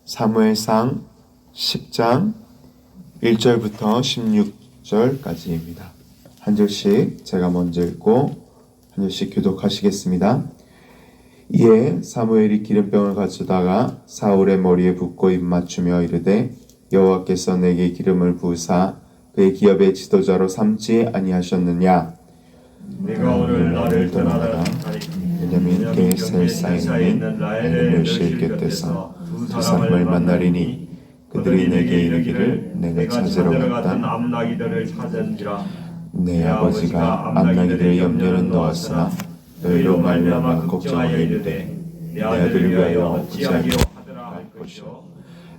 사무엘상 10장 1절부터 16절까지입니다. 한 절씩 제가 먼저 읽고 한 절씩 교독하시겠습니다. 이에 사무엘이 기름병을 가져다가 사울의 머리에 붓고 입맞추며 이르되 여호와께서 내게 기름을 부으사 그의 기업의 지도자로 삼지 아니하셨느냐. 내가 오늘 나를 떠나다 왜냐면 게셀사에 있는 나의 멸실 곁에서 두 사람을 만나리니 그들이 내게 이르기를 내가 찾으러 갔다 암나기들을 찾은지라. 내 아버지가 암나기들의 염려는 놓았으나 너희로 말미암아 걱정하여 이르되 내 아들을 위하여 어찌하기로 하더라 할 것이요.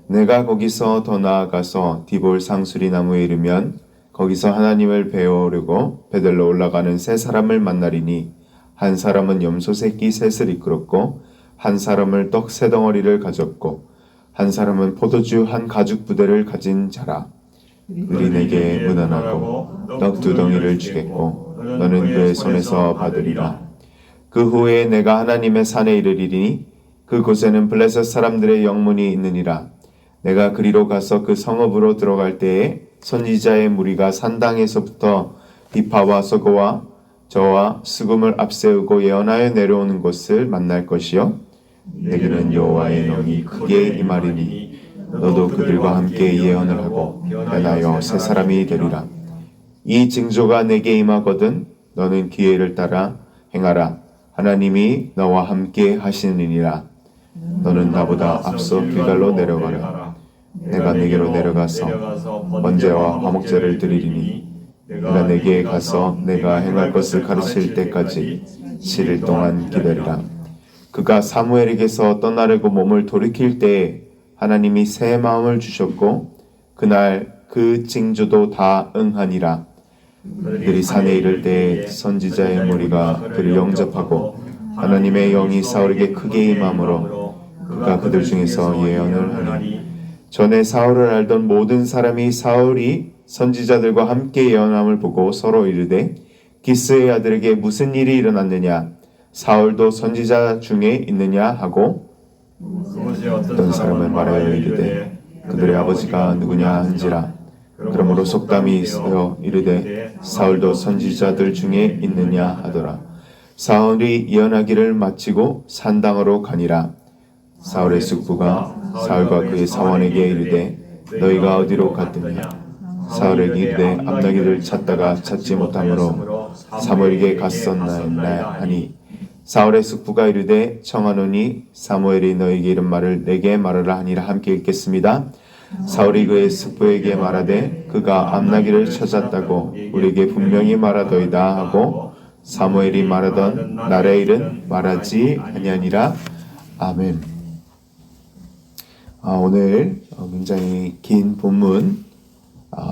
내가 거기서 더 나아가서 디볼 상수리 나무에 이르면 거기서 하나님을 배우려고 베들로 올라가는 세 사람을 만나리니 한 사람은 염소 새끼 셋을 이끌었고 한 사람을 떡 세 덩어리를 가졌고 한 사람은 포도주 한 가죽 부대를 가진 자라. 그들이 내게 무난하고 떡 두 덩이를 주겠고 너는 그의 손에서 받으리라. 그 후에 내가 하나님의 산에 이르리니 그곳에는 블레셋 사람들의 영문이 있느니라. 내가 그리로 가서 그 성읍으로 들어갈 때에 선지자의 무리가 산당에서부터 비파와 서고와 저와 수금을 앞세우고 예언하여 내려오는 곳을 만날 것이요 내게는 여호와의 영이 크게 임하리니 너도 그들과 함께 예언을 하고 변하여 새 사람이 되리라. 이 징조가 내게 임하거든 너는 기회를 따라 행하라. 하나님이 너와 함께 하시느니라. 너는 나보다 앞서 길갈로 내려가라. 내가 내게로 내려가서 번제와 화목제를 드리리니 내가 내게 가서 내가 행할 것을 가르칠 때까지 7일 동안 기다리라. 그가 사무엘에게서 떠나려고 몸을 돌이킬 때에 하나님이 새 마음을 주셨고 그날 그 징조도 다 응하니라. 그들이 산에 이를 때에 선지자의 무리가 그를 영접하고 하나님의 영이 사울에게 크게 임함으로 그가 그들 중에서 예언을 하니 전에 사울을 알던 모든 사람이 사울이 선지자들과 함께 예언함을 보고 서로 이르되 기스의 아들에게 무슨 일이 일어났느냐 사울도 선지자 중에 있느냐 하고 어떤 사람은 말하여 이르되 그들의 아버지가 누구냐 한지라. 그러므로 속담이 있어 이르되 사울도 선지자들 중에 있느냐 하더라. 사울이 예언하기를 마치고 산당으로 가니라. 사울의 숙부가 사울과 그의 사원에게 이르되 너희가 어디로 갔느냐. 사울에게 이르되 암나기를 찾다가 찾지 못하므로 사무엘에게 갔었나이다 하니 사울의 숙부가 이르되 청하노니 사무엘이 너에게 이런 말을 내게 말하라 하니라. 함께 읽겠습니다. 사울이 그의 숙부에게 말하되 그가 암나기를 찾았다고 우리에게 분명히 말하더이다 하고 사무엘이 말하던 날의 일은 말하지 아니하니라. 아멘. 오늘 굉장히 긴 본문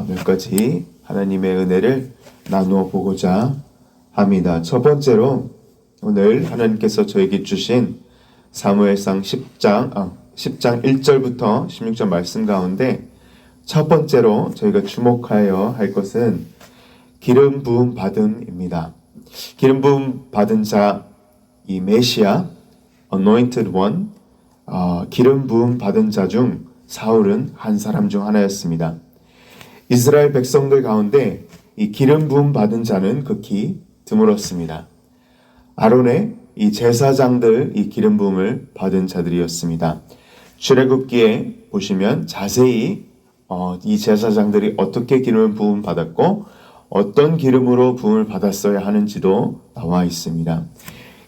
몇 가지 하나님의 은혜를 나누어 보고자 합니다. 첫 번째로 오늘 하나님께서 저에게 주신 사무엘상 10장 1절부터 16절 말씀 가운데 첫 번째로 저희가 주목하여야 할 것은 기름 부음 받음입니다. 기름 부음 받은 자, 이 메시아, anointed one, 기름 부음 받은 자 중 사울은 한 사람 중 하나였습니다. 이스라엘 백성들 가운데 이 기름 부음 받은 자는 극히 드물었습니다. 아론의 이 제사장들 이 기름 부음을 받은 자들이었습니다. 출애굽기에 보시면 자세히 이 제사장들이 어떻게 기름을 부음 받았고 어떤 기름으로 부음을 받았어야 하는지도 나와 있습니다.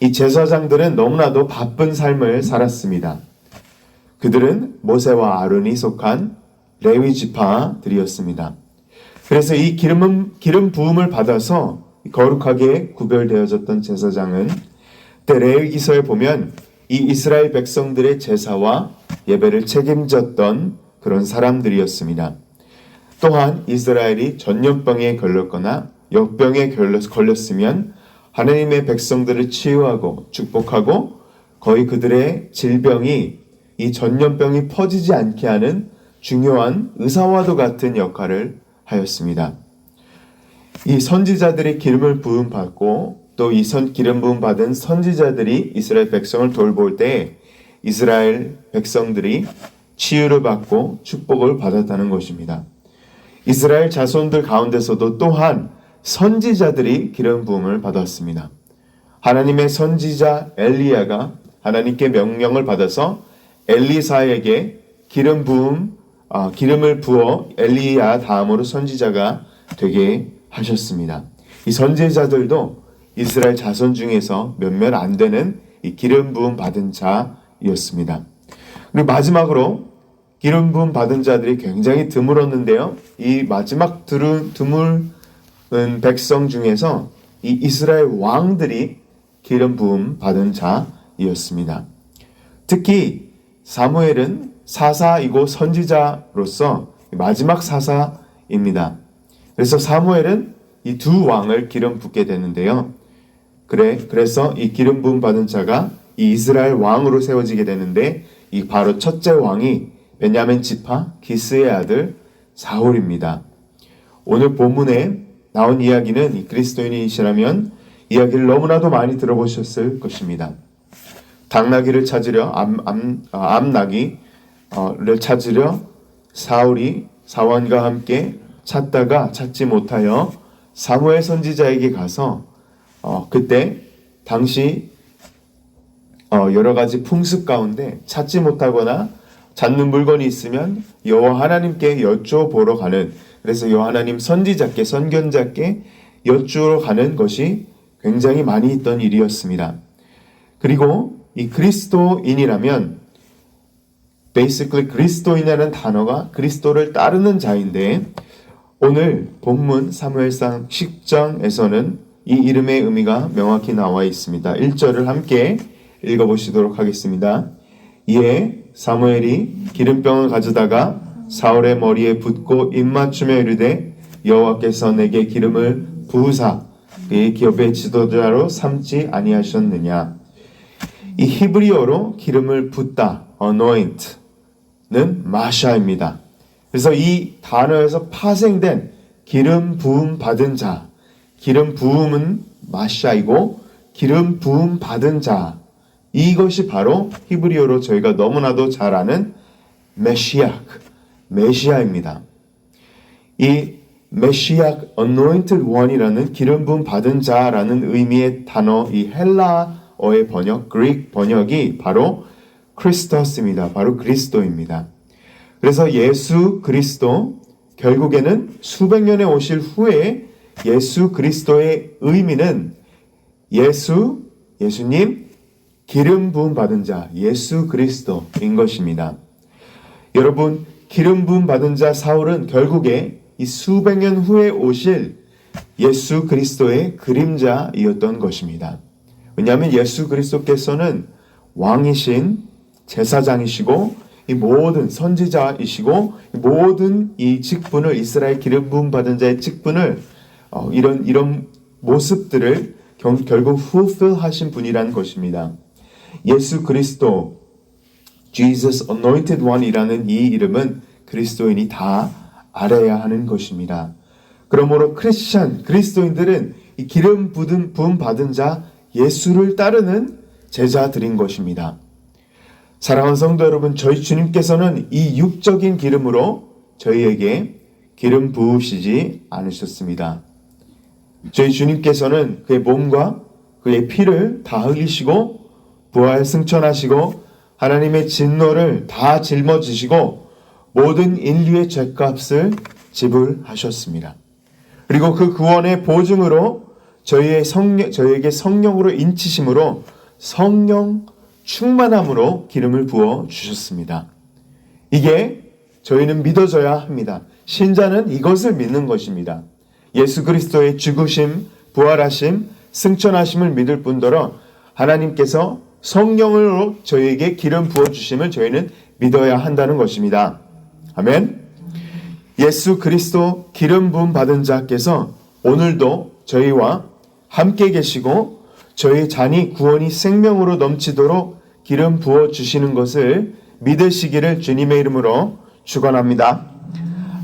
이 제사장들은 너무나도 바쁜 삶을 살았습니다. 그들은 모세와 아론이 속한 레위 지파들이었습니다. 그래서 이 기름 부음을 받아서 거룩하게 구별되어졌던 제사장은 그때 레위기서에 보면 이 이스라엘 백성들의 제사와 예배를 책임졌던 그런 사람들이었습니다. 또한 이스라엘이 전염병에 걸렸거나 역병에 걸렸으면 하나님의 백성들을 치유하고 축복하고 거의 그들의 질병이 이 전염병이 퍼지지 않게 하는 중요한 의사와도 같은 역할을 하였습니다. 이 선지자들이 기름을 부음받고 또 이 기름 부음받은 선지자들이 이스라엘 백성을 돌볼 때 이스라엘 백성들이 치유를 받고 축복을 받았다는 것입니다. 이스라엘 자손들 가운데서도 또한 선지자들이 기름 부음을 받았습니다. 하나님의 선지자 엘리야가 하나님께 명령을 받아서 엘리사에게 기름을 부어 엘리야 다음으로 선지자가 되게 하셨습니다. 이 선지자들도 이스라엘 자손 중에서 몇몇 안 되는 이 기름 부음 받은 자였습니다. 그리고 마지막으로 기름 부음 받은 자들이 굉장히 드물었는데요. 이 마지막 드물은 백성 중에서 이 이스라엘 왕들이 기름 부음 받은 자였습니다. 특히 사무엘은 사사이고 선지자로서 마지막 사사입니다. 그래서 사무엘은 이 두 왕을 기름 붓게 되는데요. 그래서 이 기름 부음 받은 자가 이 이스라엘 왕으로 세워지게 되는데 이 바로 첫째 왕이 베냐민 지파 기스의 아들 사울입니다. 오늘 본문에 나온 이야기는 이 그리스도인이시라면 이야기를 너무나도 많이 들어보셨을 것입니다. 당나귀를 찾으려 암나귀를 찾으려 사울이 사원과 함께 찾다가 찾지 못하여 사무엘 선지자에게 가서 그때 당시 여러 가지 풍습 가운데 찾지 못하거나 찾는 물건이 있으면 여호와 하나님께 여쭤보러 가는, 그래서 여호와 하나님 선지자께 선견자께 여쭈러 가는 것이 굉장히 많이 있던 일이었습니다. 그리고 이 그리스도인이라면 basically 그리스도인이라는 단어가 그리스도를 따르는 자인데 오늘 본문 사무엘상 10장에서는 이 이름의 의미가 명확히 나와 있습니다. 1절을 함께 읽어보시도록 하겠습니다. 이에 사무엘이 기름병을 가져다가 사울의 머리에 붓고 입맞추며 이르되 여호와께서 내게 기름을 부으사 그의 기업의 지도자로 삼지 아니하셨느냐. 이 히브리어로 기름을 붓다, anoint는 마샤입니다. 그래서 이 단어에서 파생된 기름 부음 받은 자, 기름 부음은 마샤이고 기름 부음 받은 자, 이것이 바로 히브리어로 저희가 너무나도 잘 아는 메시아입니다. 이 메시아 anointed one이라는 기름 부음 받은 자라는 의미의 단어, 이 헬라어의 번역, 그릭 번역이 바로 크리스토스입니다. 바로 그리스도입니다. 그래서 예수 그리스도, 결국에는 수백 년에 오실 후에 예수 그리스도의 의미는 예수님, 기름 부음 받은 자, 예수 그리스도인 것입니다. 여러분, 기름 부음 받은 자 사울은 결국에 이 수백 년 후에 오실 예수 그리스도의 그림자이었던 것입니다. 왜냐하면 예수 그리스도께서는 왕이신 제사장이시고 이 모든 선지자이시고 모든 이 직분을, 이스라엘 기름 부음 받은 자의 직분을 이런 모습들을 결국 fulfill 하신 분이라는 것입니다. 예수 그리스도, Jesus Anointed One이라는 이 이름은 그리스도인이 다 알아야 하는 것입니다. 그러므로 그리스도인들은 이 기름 부음 받은 자 예수를 따르는 제자들인 것입니다. 사랑하는 성도 여러분, 저희 주님께서는 이 육적인 기름으로 저희에게 기름 부으시지 않으셨습니다. 저희 주님께서는 그의 몸과 그의 피를 다 흘리시고 부활 승천하시고 하나님의 진노를 다 짊어지시고 모든 인류의 죄값을 지불하셨습니다. 그리고 그 구원의 보증으로 저희에게 성령으로 인치심으로 성령 충만함으로 기름을 부어 주셨습니다. 이게 저희는 믿어져야 합니다. 신자는 이것을 믿는 것입니다. 예수 그리스도의 죽으심, 부활하심, 승천하심을 믿을 뿐더러 하나님께서 성령으로 저희에게 기름 부어주심을 저희는 믿어야 한다는 것입니다. 아멘. 예수 그리스도 기름 부음 받은 자께서 오늘도 저희와 함께 계시고 저희 잔이 구원이 생명으로 넘치도록 기름 부어주시는 것을 믿으시기를 주님의 이름으로 축원합니다.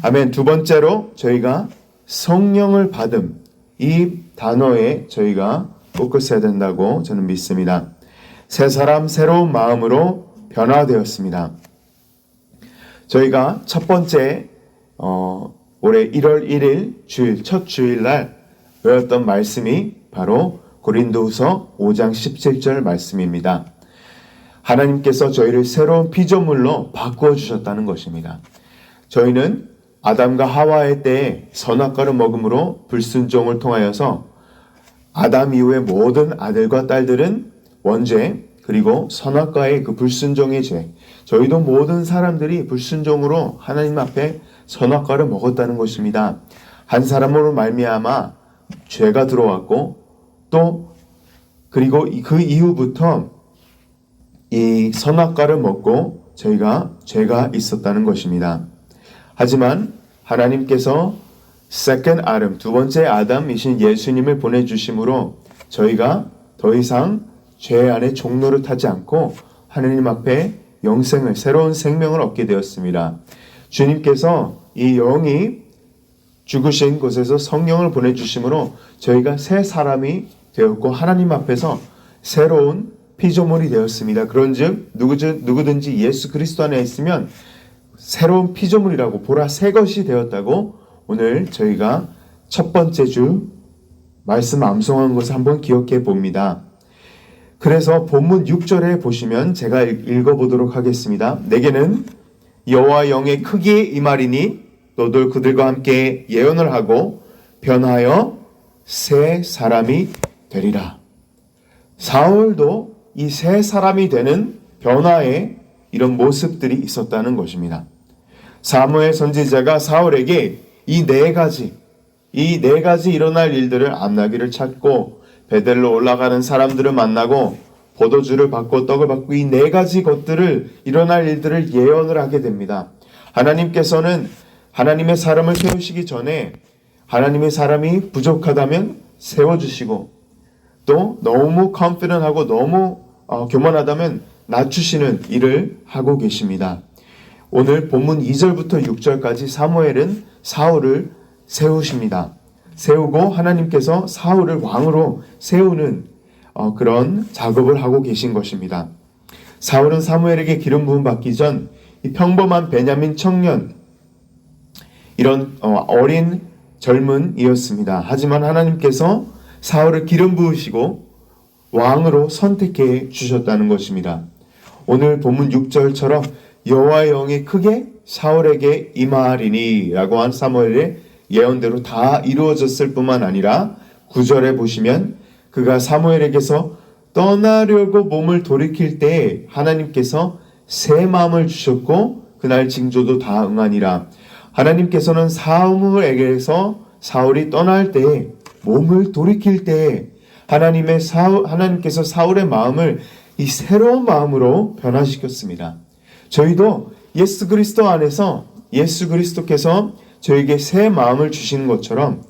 아멘. 두 번째로 저희가 성령을 받음, 이 단어에 저희가 포커스해야 된다고 저는 믿습니다. 새 사람 새로운 마음으로 변화되었습니다. 저희가 첫 번째 올해 1월 1일 주일 첫 주일날 외웠던 말씀이 바로 고린도후서 5장 17절 말씀입니다. 하나님께서 저희를 새로운 피조물로 바꾸어 주셨다는 것입니다. 저희는 아담과 하와의 때에 선악과를 먹음으로 불순종을 통하여서 아담 이후의 모든 아들과 딸들은 원죄, 그리고 선악과의 그 불순종의 죄, 저희도 모든 사람들이 불순종으로 하나님 앞에 선악과를 먹었다는 것입니다. 한 사람으로 말미암아 죄가 들어왔고, 또 그리고 그 이후부터 이 선악과를 먹고 저희가 죄가 있었다는 것입니다. 하지만 하나님께서 second Adam, 두 번째 아담이신 예수님을 보내주심으로 저희가 더 이상 죄 안에 종노를 타지 않고 하나님 앞에 영생을, 새로운 생명을 얻게 되었습니다. 주님께서 이 영이 죽으신 곳에서 성령을 보내주심으로 저희가 새 사람이 되었고 하나님 앞에서 새로운 피조물이 되었습니다. 그런즉 누구든지 예수 그리스도 안에 있으면 새로운 피조물이라고, 보라 새 것이 되었다고 오늘 저희가 첫 번째 주 말씀 암송한 것을 한번 기억해 봅니다. 그래서 본문 6절에 보시면 제가 읽어보도록 하겠습니다. 내게는 여호와 영의 크기에 임하리니 너도 그들과 함께 예언을 하고 변하여 새 사람이 되리라. 사울도 이 새 사람이 되는 변화의 이런 모습들이 있었다는 것입니다. 사무엘 선지자가 사울에게 이 네 가지 일어날 일들을 암나귀를 찾고 베델로 올라가는 사람들을 만나고 포도주를 받고 떡을 받고 이 네 가지 것들을 일어날 일들을 예언을 하게 됩니다. 하나님께서는 하나님의 사람을 세우시기 전에 하나님의 사람이 부족하다면 세워주시고, 또 너무 confident하고 너무 교만하다면 낮추시는 일을 하고 계십니다. 오늘 본문 2절부터 6절까지 사무엘은 사울을 세우십니다. 세우고 하나님께서 사울을 왕으로 세우는 그런 작업을 하고 계신 것입니다. 사울은 사무엘에게 기름 부음 받기 전 이 평범한 베냐민 청년, 이런 어린 젊은이였습니다. 하지만 하나님께서 사울을 기름 부으시고 왕으로 선택해 주셨다는 것입니다. 오늘 본문 6절처럼 여호와의 영이 크게 사울에게 임하리니 라고 한 사무엘의 예언대로 다 이루어졌을 뿐만 아니라 9절에 보시면 그가 사무엘에게서 떠나려고 몸을 돌이킬 때 하나님께서 새 마음을 주셨고 그날 징조도 다 응하니라. 하나님께서는 사무엘에게서 사울이 떠날 때, 몸을 돌이킬 때 하나님께서 사울의 마음을 이 새로운 마음으로 변화시켰습니다. 저희도 예수 그리스도 안에서 예수 그리스도께서 저에게 새 마음을 주시는 것처럼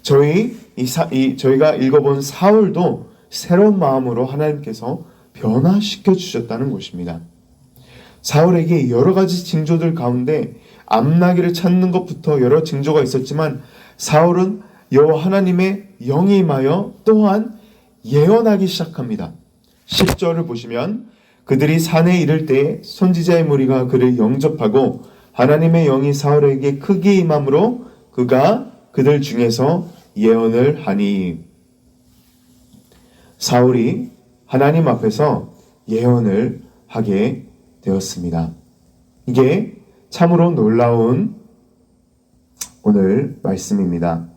저희가 읽어본 사울도 새로운 마음으로 하나님께서 변화시켜 주셨다는 것입니다. 사울에게 여러 가지 징조들 가운데 암나귀를 찾는 것부터 여러 징조가 있었지만 사울은 여호와 하나님의 영이 임하여 또한 예언하기 시작합니다. 10절을 보시면 그들이 산에 이를 때 선지자의 무리가 그를 영접하고 하나님의 영이 사울에게 크게 임함으로 그가 그들 중에서 예언을 하니. 사울이 하나님 앞에서 예언을 하게 되었습니다. 이게 참으로 놀라운 오늘 말씀입니다.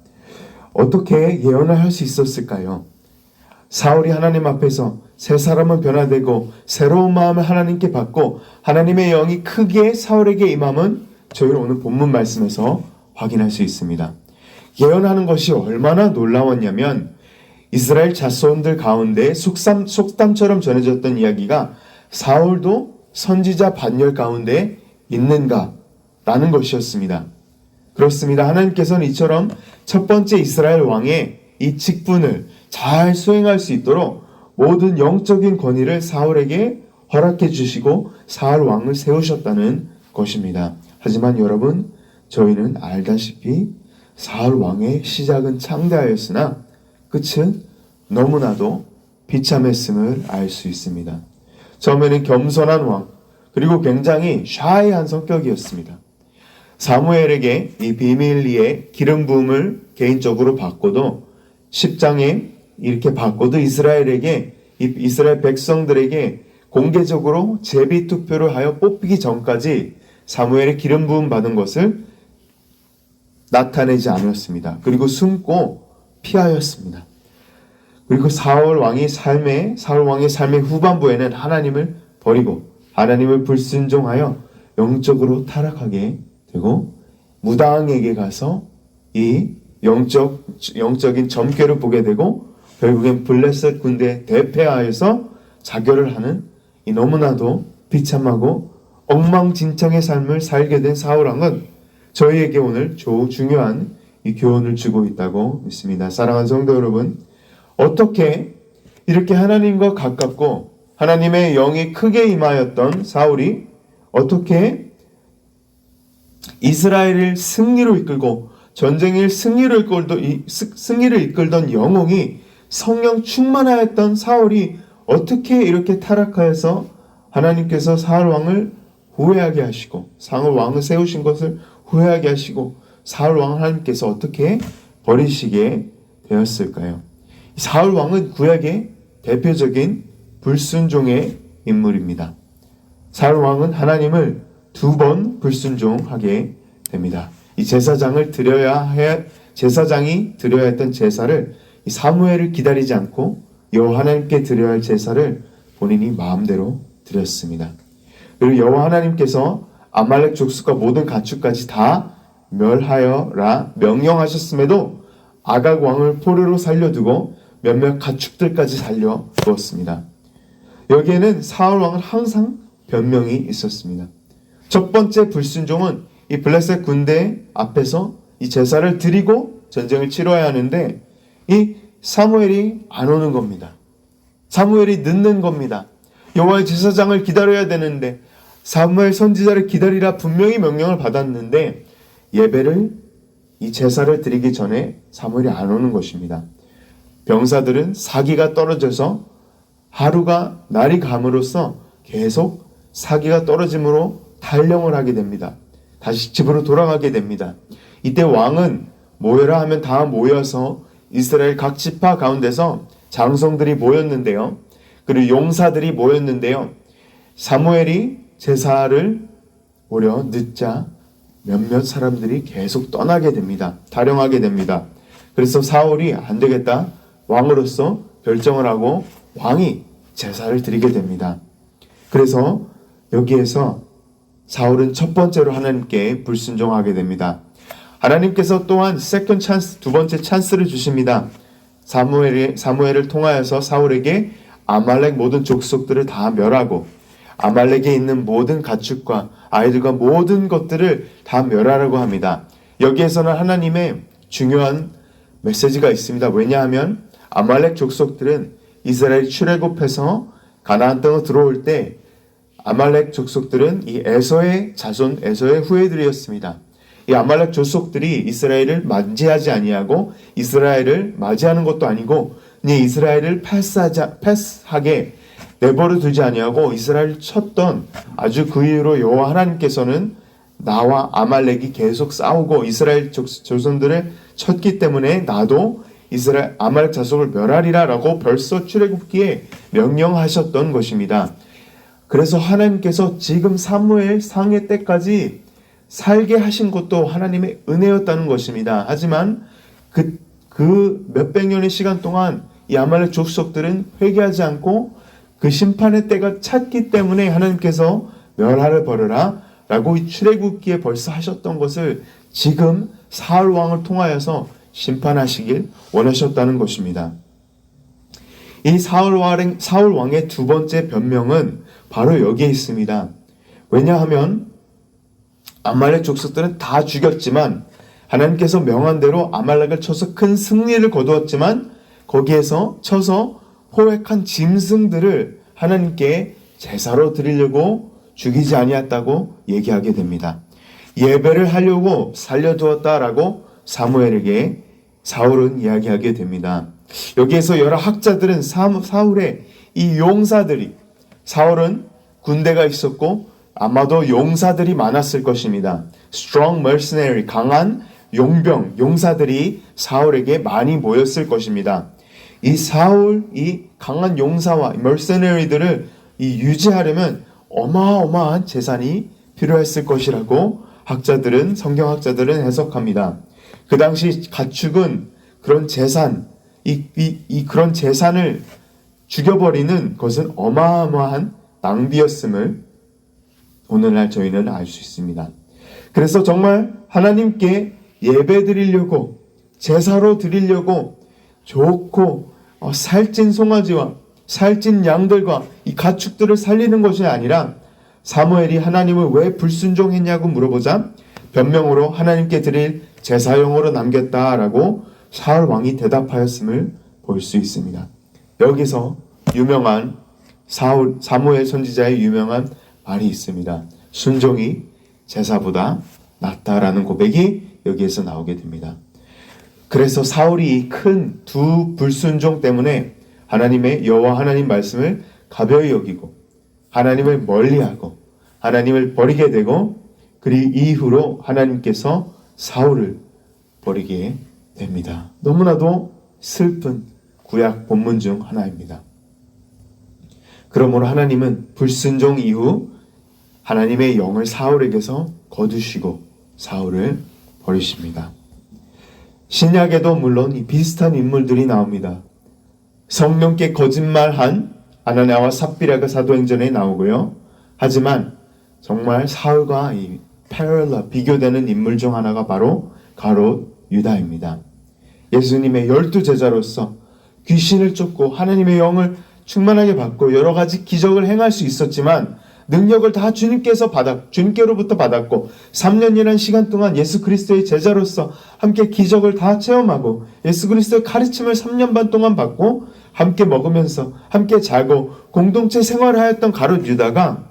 어떻게 예언을 할 수 있었을까요? 사울이 하나님 앞에서 새 사람은 변화되고 새로운 마음을 하나님께 받고 하나님의 영이 크게 사울에게 임함은 저희는 오늘 본문 말씀에서 확인할 수 있습니다. 예언하는 것이 얼마나 놀라웠냐면 이스라엘 자손들 가운데 속담처럼 전해졌던 이야기가 사울도 선지자 반열 가운데 있는가라는 것이었습니다. 그렇습니다. 하나님께서는 이처럼 첫 번째 이스라엘 왕의 이 직분을 잘 수행할 수 있도록 모든 영적인 권위를 사울에게 허락해 주시고 사울 왕을 세우셨다는 것입니다. 하지만 여러분, 저희는 알다시피 사울 왕의 시작은 창대하였으나 끝은 너무나도 비참했음을 알 수 있습니다. 처음에는 겸손한 왕, 그리고 굉장히 샤이한 성격이었습니다. 사무엘에게 이 비밀리에 기름 부음을 개인적으로 받고도 10장에 이렇게 받고도 이스라엘 백성들에게 공개적으로 제비 투표를 하여 뽑히기 전까지 사무엘의 기름 부음 받은 것을 나타내지 않았습니다. 그리고 숨고 피하였습니다. 그리고 사울 왕의 삶의 후반부에는 하나님을 버리고 하나님을 불순종하여 영적으로 타락하게 되고 무당에게 가서 이 영적인 점괘를 보게 되고 결국엔 블레셋 군대에 대패하여서 자결을 하는 이 너무나도 비참하고 엉망진창의 삶을 살게 된 사울 왕은 저희에게 오늘 중요한 이 교훈을 주고 있다고 믿습니다. 사랑하는 성도 여러분, 어떻게 이렇게 하나님과 가깝고 하나님의 영이 크게 임하였던 사울이 어떻게 이스라엘을 승리로 이끌고 전쟁을 승리를 이끌던 영웅이 성령 충만하였던 사울이 어떻게 이렇게 타락하여서 하나님께서 사울 왕을 후회하게 하시고 사울 왕을 세우신 것을 후회하게 하시고 사울 왕을 하나님께서 어떻게 버리시게 되었을까요? 사울 왕은 구약의 대표적인 불순종의 인물입니다. 사울 왕은 하나님을 2번 불순종하게 됩니다. 이 제사장이 드려야 했던 제사를 이 사무엘을 기다리지 않고 여호와 하나님께 드려야 할 제사를 본인이 마음대로 드렸습니다. 그리고 여호와 하나님께서 아말렉 족속과 모든 가축까지 다 멸하여라 명령하셨음에도 아각 왕을 포로로 살려두고 몇몇 가축들까지 살려두었습니다. 여기에는 사울 왕은 항상 변명이 있었습니다. 첫 번째 불순종은 이 블레셋 군대 앞에서 이 제사를 드리고 전쟁을 치러야 하는데 이 사무엘이 안 오는 겁니다. 사무엘이 늦는 겁니다. 여호와의 제사장을 기다려야 되는데 사무엘 선지자를 기다리라 분명히 명령을 받았는데 이 제사를 드리기 전에 사무엘이 안 오는 것입니다. 병사들은 사기가 떨어져서 하루가 날이 감으로써 계속 사기가 떨어짐으로 탈령을 하게 됩니다. 다시 집으로 돌아가게 됩니다. 이때 왕은 모여라 하면 다 모여서 이스라엘 각 지파 가운데서 장성들이 모였는데요. 그리고 용사들이 모였는데요. 사무엘이 제사를 오려 늦자 몇몇 사람들이 계속 떠나게 됩니다. 탈영하게 됩니다. 그래서 사울이 안 되겠다. 왕으로서 결정을 하고 왕이 제사를 드리게 됩니다. 그래서 여기에서 사울은 첫 번째로 하나님께 불순종하게 됩니다. 하나님께서 또한 세컨드 찬스, 두 번째 찬스를 주십니다. 사무엘을 통하여서 사울에게 아말렉 모든 족속들을 다 멸하고 아말렉에 있는 모든 가축과 아이들과 모든 것들을 다 멸하라고 합니다. 여기에서는 하나님의 중요한 메시지가 있습니다. 왜냐하면 아말렉 족속들은 이스라엘 출애굽해서 가나안 땅으로 들어올 때 아말렉 족속들은 이 에서의 자손, 에서의 후예들이었습니다. 이 아말렉 족속들이 이스라엘을 맞이하지 아니하고 이스라엘을 맞이하는 것도 아니고 이스라엘을 패스하게 내버려 두지 아니하고 이스라엘을 쳤던 아주 그 이후로 여호와 하나님께서는 나와 아말렉이 계속 싸우고 이스라엘 조선들을 쳤기 때문에 나도 이스라엘 아말렉 자손을 멸하리라 라고 벌써 출애굽기에 명령하셨던 것입니다. 그래서 하나님께서 지금 사무엘 상해 때까지 살게 하신 것도 하나님의 은혜였다는 것입니다. 하지만 그 몇백 년의 시간 동안 이 아말렉 족속들은 회개하지 않고 그 심판의 때가 찼기 때문에 하나님께서 멸하를 벌여라 라고 이 출애굽기에 벌써 하셨던 것을 지금 사울 왕을 통하여서 심판하시길 원하셨다는 것입니다. 이 사울 왕의 두 번째 변명은 바로 여기에 있습니다. 왜냐하면 아말렉 족속들은 다 죽였지만 하나님께서 명한 대로 아말렉을 쳐서 큰 승리를 거두었지만 거기에서 쳐서 포획한 짐승들을 하나님께 제사로 드리려고 죽이지 아니했다고 얘기하게 됩니다. 예배를 하려고 살려두었다라고 사무엘에게 사울은 이야기하게 됩니다. 여기에서 여러 학자들은 사울의 이 용사들이 사울은 군대가 있었고 아마도 용사들이 많았을 것입니다. Strong mercenary, 강한 용병, 용사들이 사울에게 많이 모였을 것입니다. 이 사울, 이 강한 용사와 mercenary들을 유지하려면 어마어마한 재산이 필요했을 것이라고 성경학자들은 해석합니다. 그 당시 가축은 그런 재산, 그런 재산을 죽여버리는 것은 어마어마한 낭비였음을 오늘날 저희는 알 수 있습니다. 그래서 정말 하나님께 예배 드리려고, 제사로 드리려고 좋고 살찐 송아지와 살찐 양들과 이 가축들을 살리는 것이 아니라 사무엘이 하나님을 왜 불순종했냐고 물어보자 변명으로 하나님께 드릴 제사용으로 남겼다라고 사울 왕이 대답하였음을 볼 수 있습니다. 여기서 유명한 사무엘 선지자의 유명한 말이 있습니다. 순종이 제사보다 낫다라는 고백이 여기에서 나오게 됩니다. 그래서 사울이 큰 두 불순종 때문에 하나님의 여호와 하나님 말씀을 가벼이 여기고 하나님을 멀리하고 하나님을 버리게 되고 그 이후로 하나님께서 사울을 버리게 됩니다. 너무나도 슬픈 구약 본문 중 하나입니다. 그러므로 하나님은 불순종 이후 하나님의 영을 사울에게서 거두시고 사울을 버리십니다. 신약에도 물론 이 비슷한 인물들이 나옵니다. 성령께 거짓말한 아나니아와 삽비라가 사도행전에 나오고요. 하지만 정말 사울과 이 비교되는 인물 중 하나가 바로 가롯 유다입니다. 예수님의 12제자로서 귀신을 쫓고 하나님의 영을 충만하게 받고 여러 가지 기적을 행할 수 있었지만 능력을 다 주님께로부터 받았고 3년이라는 시간 동안 예수 그리스도의 제자로서 함께 기적을 다 체험하고 예수 그리스도의 가르침을 3년 반 동안 받고 함께 먹으면서 함께 자고 공동체 생활하였던 가롯 유다가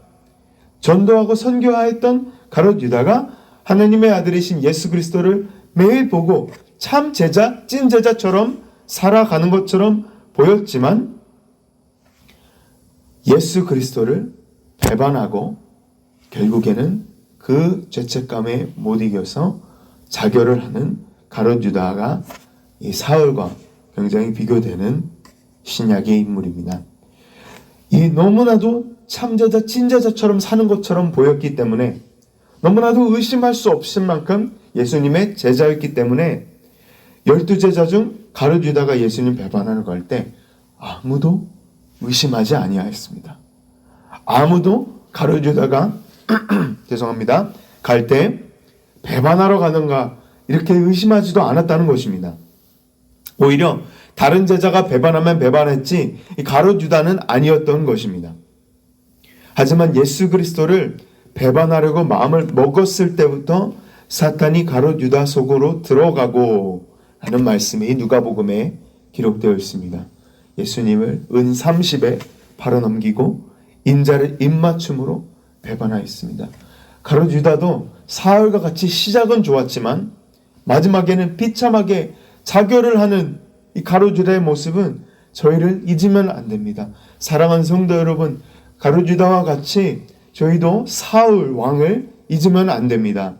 전도하고 선교하였던 가롯 유다가 하나님의 아들이신 예수 그리스도를 매일 보고 참 제자, 찐 제자처럼 살아가는 것처럼 보였지만 예수 그리스도를 배반하고 결국에는 그 죄책감에 못 이겨서 자결을 하는 가롯 유다가 이 사울과 굉장히 비교되는 신약의 인물입니다. 이 너무나도 참제자, 찐제자처럼 사는 것처럼 보였기 때문에 너무나도 의심할 수 없을 만큼 예수님의 제자였기 때문에 12제자 중 가롯 유다가 예수님 배반하러 갈 때 아무도 의심하지 아니하였습니다. 아무도 가롯 유다가 죄송합니다. 갈 때 배반하러 가는가 이렇게 의심하지도 않았다는 것입니다. 오히려 다른 제자가 배반하면 배반했지 이 가롯 유다는 아니었던 것입니다. 하지만 예수 그리스도를 배반하려고 마음을 먹었을 때부터 사탄이 가롯 유다 속으로 들어가고 하는 말씀이 누가복음에 기록되어 있습니다. 예수님을 은 30에 팔아넘기고 인자를 입맞춤으로 배반하였습니다. 가롯 유다도 사울과 같이 시작은 좋았지만 마지막에는 비참하게 자결을 하는 이 가롯 유다의 모습은 저희를 잊으면 안 됩니다. 사랑하는 성도 여러분, 가롯 유다와 같이 저희도 사울 왕을 잊으면 안 됩니다.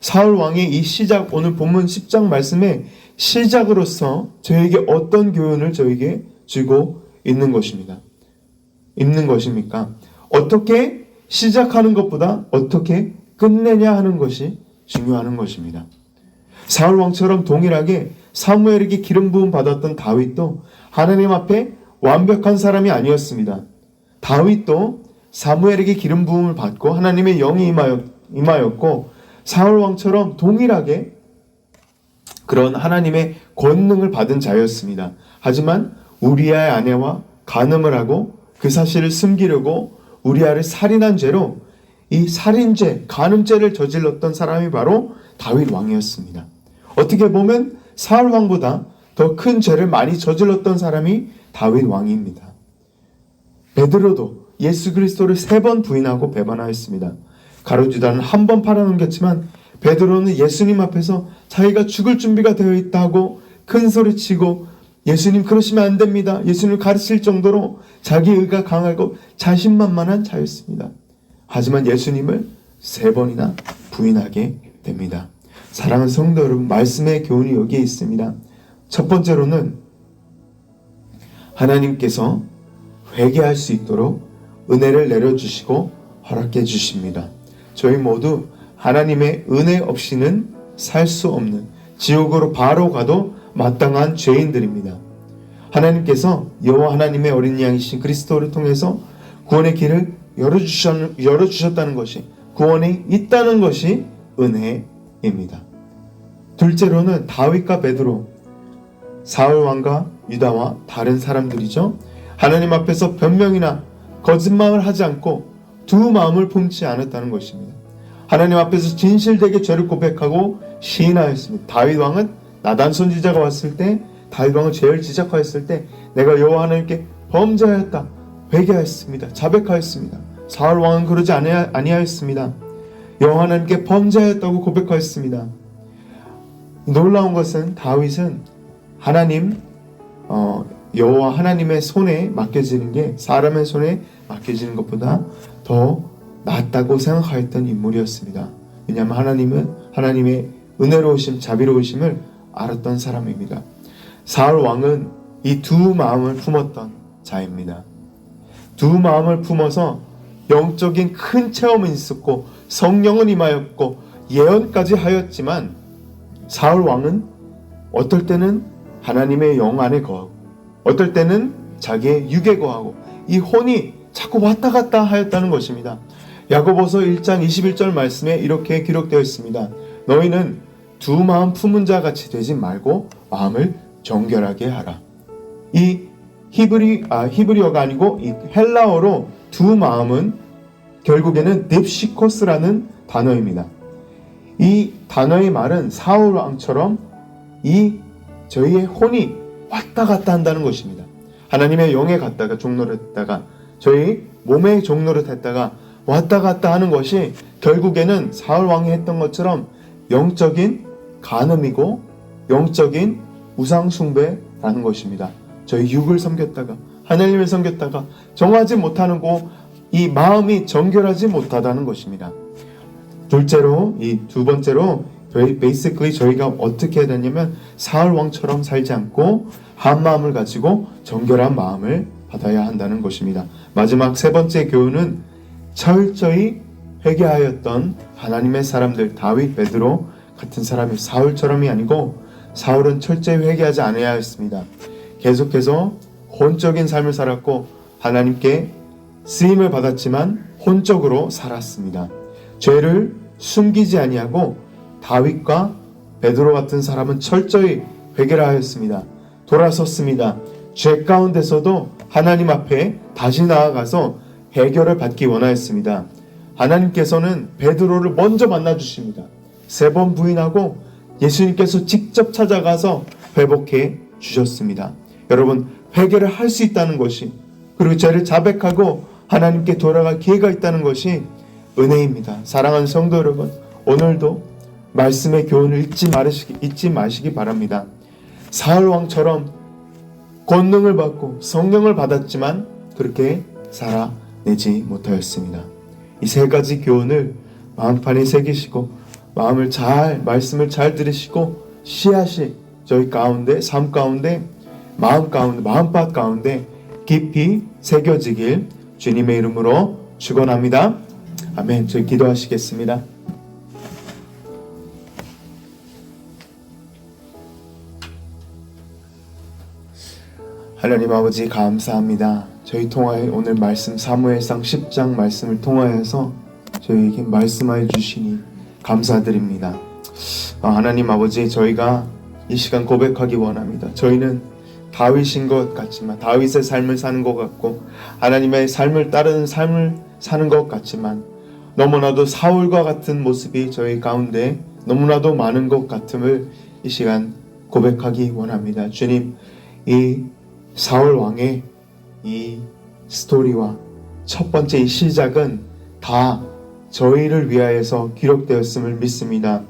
사울 왕의 이 시작, 오늘 본문 10장 말씀의 시작으로서 저에게 어떤 교훈을 저에게 주고 있는 것입니까? 어떻게 시작하는 것보다 어떻게 끝내냐 하는 것이 중요한 것입니다. 사울 왕처럼 동일하게 사무엘에게 기름 부음 받았던 다윗도 하나님 앞에 완벽한 사람이 아니었습니다. 다윗도 사무엘에게 기름 부음을 받고 하나님의 영이 임하였고 사울 왕처럼 동일하게 그런 하나님의 권능을 받은 자였습니다. 하지만 우리아의 아내와 간음을 하고 그 사실을 숨기려고 우리아를 살인한 죄로 이 살인죄, 간음죄를 저질렀던 사람이 바로 다윗 왕이었습니다. 어떻게 보면 사울 왕보다 더 큰 죄를 많이 저질렀던 사람이 다윗 왕입니다. 베드로도 예수 그리스도를 3번 부인하고 배반하였습니다. 가롯 유다는 한 번 팔아넘겼지만 베드로는 예수님 앞에서 자기가 죽을 준비가 되어 있다고 큰 소리치고 예수님 그러시면 안 됩니다. 예수님을 가르칠 정도로 자기 의가 강하고 자신만만한 자였습니다. 하지만 예수님을 3번이나 부인하게 됩니다. 사랑하는 성도 여러분, 말씀의 교훈이 여기에 있습니다. 첫 번째로는 하나님께서 회개할 수 있도록 은혜를 내려주시고 허락해 주십니다. 저희 모두 하나님의 은혜 없이는 살 수 없는, 지옥으로 바로 가도 마땅한 죄인들입니다. 하나님께서 여호와 하나님의 어린 양이신 그리스도를 통해서 구원의 길을 열어주셨다는 것이, 구원이 있다는 것이 은혜입니다. 둘째로는 다윗과 베드로, 사울 왕과 유다와 다른 사람들이죠. 하나님 앞에서 변명이나 거짓말을 하지 않고 두 마음을 품지 않았다는 것입니다. 하나님 앞에서 진실되게 죄를 고백하고 시인하였습니다. 다윗 왕은 나단 선지자가 왔을 때, 다윗 왕은 죄를 지적하였을 때 내가 여호와 하나님께 범죄하였다 회개하였습니다. 자백하였습니다. 사울 왕은 그러지 아니하였습니다. 여호와 하나님께 범죄하였다고 고백하였습니다. 놀라운 것은 다윗은 하나님 여호와 하나님의 손에 맡겨지는 게 사람의 손에 맡겨지는 것보다 더 낫다고 생각하였던 인물이었습니다. 왜냐하면 하나님은 하나님의 은혜로우심, 자비로우심을 알았던 사람입니다. 사울 왕은 이 두 마음을 품었던 자입니다. 두 마음을 품어서 영적인 큰 체험은 있었고 성령은 임하였고 예언까지 하였지만, 사울 왕은 어떨 때는 하나님의 영 안에 거하고 어떨 때는 자기의 육에 거하고 이 혼이 자꾸 왔다 갔다 하였다는 것입니다. 야고보서 1장 21절 말씀에 이렇게 기록되어 있습니다. 너희는 두 마음 품은 자 같이 되지 말고 마음을 정결하게 하라. 이 히브리어가 아니고 이 헬라어로 두 마음은 결국에는 넵시코스라는 단어입니다. 이 단어의 말은 사울 왕처럼 저희의 혼이 왔다 갔다 한다는 것입니다. 하나님의 영에 갔다가 종노릇했다가 저희 몸의 종노릇했다가 왔다 갔다 하는 것이 결국에는 사울 왕이 했던 것처럼 영적인 간음이고 영적인 우상 숭배라는 것입니다. 저희 육을 섬겼다가 하나님을 섬겼다가 정하지 못하는 이 마음이 정결하지 못하다는 것입니다. 둘째로, 두 번째로 basically 저희가 어떻게 해야 되냐면 사울 왕처럼 살지 않고 한 마음을 가지고 정결한 마음을 받아야 한다는 것입니다. 마지막 세 번째 교훈은 철저히 회개하였던 하나님의 사람들, 다윗, 베드로 같은 사람이 사울처럼이 아니고, 사울은 철저히 회개하지 않아야 했습니다. 계속해서 혼적인 삶을 살았고 하나님께 쓰임을 받았지만 혼적으로 살았습니다. 죄를 숨기지 아니하고 다윗과 베드로 같은 사람은 철저히 회개를 하였습니다. 돌아섰습니다. 죄 가운데서도 하나님 앞에 다시 나아가서 해결을 받기 원하였습니다. 하나님께서는 베드로를 먼저 만나주십니다. 3번 부인하고 예수님께서 직접 찾아가서 회복해 주셨습니다. 여러분, 회개를 할 수 있다는 것이, 그리고 죄를 자백하고 하나님께 돌아갈 기회가 있다는 것이 은혜입니다. 사랑하는 성도 여러분, 오늘도 말씀의 교훈을 잊지 마시기 바랍니다. 사울왕처럼 권능을 받고 성령을 받았지만 그렇게 살아내지 못하였습니다. 이 3가지 교훈을 마음판에 새기시고 말씀을 잘 들으시고 씨앗이 저희 가운데, 삶 가운데, 마음 가운데, 마음밭 가운데 깊이 새겨지길 주님의 이름으로 축원합니다. 아멘. 저희 기도하시겠습니다. 하나님 아버지, 감사합니다. 저희 통하여 오늘 말씀 사무엘상 10장 말씀을 통하여서 저희에게 말씀하여 주시니 감사드립니다. 하나님 아버지, 저희가 이 시간 고백하기 원합니다. 저희는 다윗인 것 같지만, 다윗의 삶을 사는 것 같고 하나님의 삶을 따르는 삶을 사는 것 같지만, 너무나도 사울과 같은 모습이 저희 가운데 너무나도 많은 것 같음을 이 시간 고백하기 원합니다. 주님, 이 사울 왕의 이 스토리와 첫 번째 이 시작은 다 저희를 위하여서 기록되었음을 믿습니다.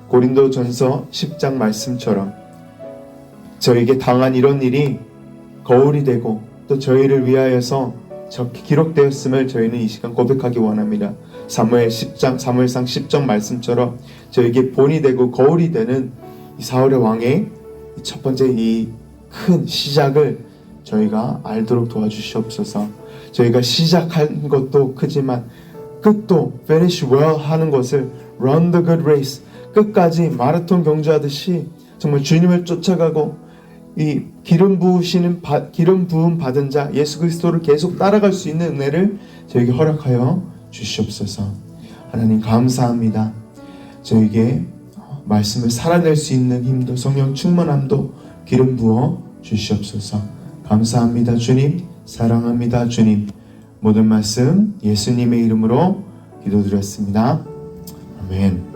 고린도전서 10장 말씀처럼 저에게 당한 이런 일이 거울이 되고 또 저희를 위하여서 기록되었음을 저희는 이 시간 고백하기 원합니다. 사무엘상 10장 말씀처럼 저에게 본이 되고 거울이 되는 이 사울의 왕의 첫 번째 이 큰 시작을 저희가 알도록 도와주시옵소서. 저희가 시작한 것도 크지만 끝도 finish well 하는 것을 run the good race, 끝까지 마라톤 경주하듯이 정말 주님을 쫓아가고 이 기름 부음 받은 자 예수 그리스도를 계속 따라갈 수 있는 은혜를 저에게 허락하여 주시옵소서. 하나님 감사합니다. 저에게 말씀을 살아낼 수 있는 힘도, 성령 충만함도 기름 부어 주시옵소서. 감사합니다 주님. 사랑합니다 주님. 모든 말씀 예수님의 이름으로 기도드렸습니다. 아멘.